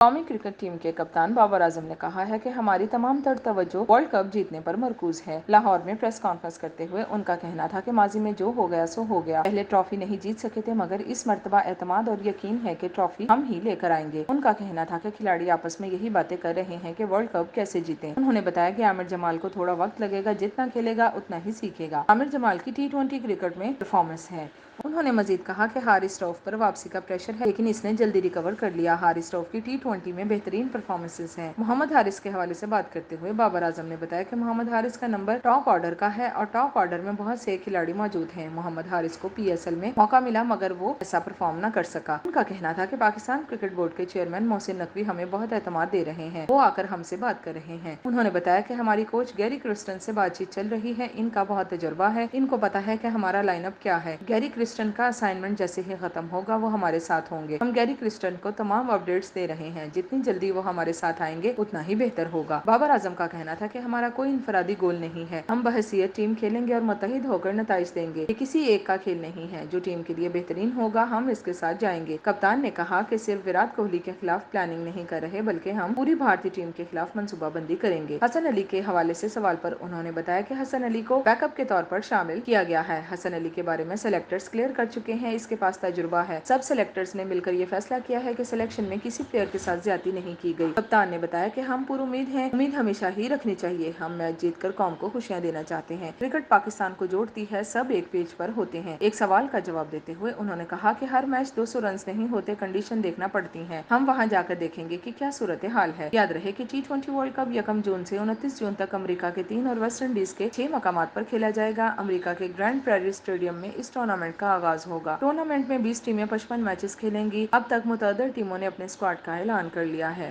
قومی cricket team کے کپتان بابر اعظم نے کہا ہے کہ ہماری تمام تر توجہ ورلڈ کپ جیتنے پر مرکوز ہے۔ لاہور میں پریس کانفرنس کرتے ہوئے ان کا کہنا تھا کہ ماضی میں جو ہو گیا سو ہو گیا، پہلے ٹرافی نہیں جیت سکے تھے مگر اس مرتبہ اعتماد اور یقین ہے کہ ٹرافی ہم ہی لے کر آئیں گے۔ ان کا کہنا تھا کہ کھلاڑی آپس میں یہی باتیں کر رہے ہیں کہ ورلڈ کپ کیسے جیتیں۔ انہوں نے بتایا کہ عامر جمال کو تھوڑا وقت لگے گا، جتنا کھیلے گا اتنا ہی سیکھے گا۔ عامر جمال کی ٹی20 کرکٹ میں پرفارمنس ہے۔ انہوں نے مزید کہا کہ حارث رؤف پر واپسی کا پریشر ہے لیکن اس نے جلدی ریکور کر لیا۔ حارث رؤف کی ٹی20 میں بہترین پرفارمنسز ہیں۔ محمد حارث کے حوالے سے بات کرتے ہوئے بابر اعظم نے بتایا کہ محمد حارث کا نمبر ٹاپ آرڈر کا ہے اور ٹاپ آرڈر میں بہت سے کھلاڑی موجود ہیں۔ محمد حارث کو PSL میں موقع ملا مگر وہ ایسا پرفارم نہ کر سکا۔ ان کا کہنا تھا کہ پاکستان کرکٹ بورڈ کے چیئرمین محسن نقوی ہمیں بہت اعتماد دے رہے ہیں، وہ آ کر ہم سے بات کر رہے ہیں۔ انہوں نے بتایا کہ ہماری کوچ گیری کرسٹن سے بات چیت چل رہی ہے، ان کا بہت تجربہ ہے، ان کو پتا ہے کہ ہمارا لائن اپ کیا ہے۔ گیری کرسٹن کا اسائنمنٹ جیسے ہی ختم ہوگا وہ ہمارے ساتھ ہوں گے۔ ہم گیری کرسٹن کو تمام اپڈیٹس دے رہے ہیں، جتنی جلدی وہ ہمارے ساتھ آئیں گے اتنا ہی بہتر ہوگا۔ بابر اعظم کا کہنا تھا کہ ہمارا کوئی انفرادی گول نہیں ہے، ہم بحیثیت ٹیم کھیلیں گے اور متحد ہو کر نتائج دیں گے۔ یہ کسی ایک کا کھیل نہیں ہے، جو ٹیم کے لیے بہترین ہوگا ہم اس کے ساتھ جائیں گے۔ کپتان نے کہا کہ صرف وراٹ کوہلی کے خلاف پلاننگ نہیں کر رہے بلکہ ہم پوری بھارتی ٹیم کے خلاف منصوبہ بندی کریں گے۔ حسن علی کے حوالے سے سوال پر انہوں نے بتایا کہ حسن علی کو بیک اپ کے طور پر شامل کیا گیا ہے۔ حسن علی کے بارے میں سلیکٹرز کلیئر کر چکے ہیں، اس کے پاس تجربہ ہے۔ سب سلیکٹرز نے مل کر یہ فیصلہ کیا ہے کہ سلیکشن میں کسی پلیئر کے ساتھ زیادتی نہیں کی گئی۔ کپتان نے بتایا کہ ہم پر امید ہیں، امید ہمیشہ ہی رکھنی چاہیے، ہم میچ جیت کر قوم کو خوشیاں دینا چاہتے ہیں۔ کرکٹ پاکستان کو جوڑتی ہے، سب ایک پیج پر ہوتے ہیں۔ ایک سوال کا جواب دیتے ہوئے انہوں نے کہا کہ ہر میچ 200 رنز نہیں ہوتے، کنڈیشن دیکھنا پڑتی ہیں، ہم وہاں جا کر دیکھیں گے کہ کیا صورتحال ہے۔ یاد رہے کہ ٹی20 ورلڈ کپ 1 جون سے 29 جون تک امریکہ کے 3 اور ویسٹ انڈیز کے 6 مقامات پر کھیلا جائے گا۔ امریکہ کے گرینڈ پریری اسٹیڈیم میں اس ٹورنامنٹ کا آغاز ہوگا۔ ٹورنامنٹ میں 20 ٹیمیں 55 میچز کھیلیں گی۔ اب تک متعدد ٹیموں نے اپنے اسکواڈ کا اعلان کر لیا ہے۔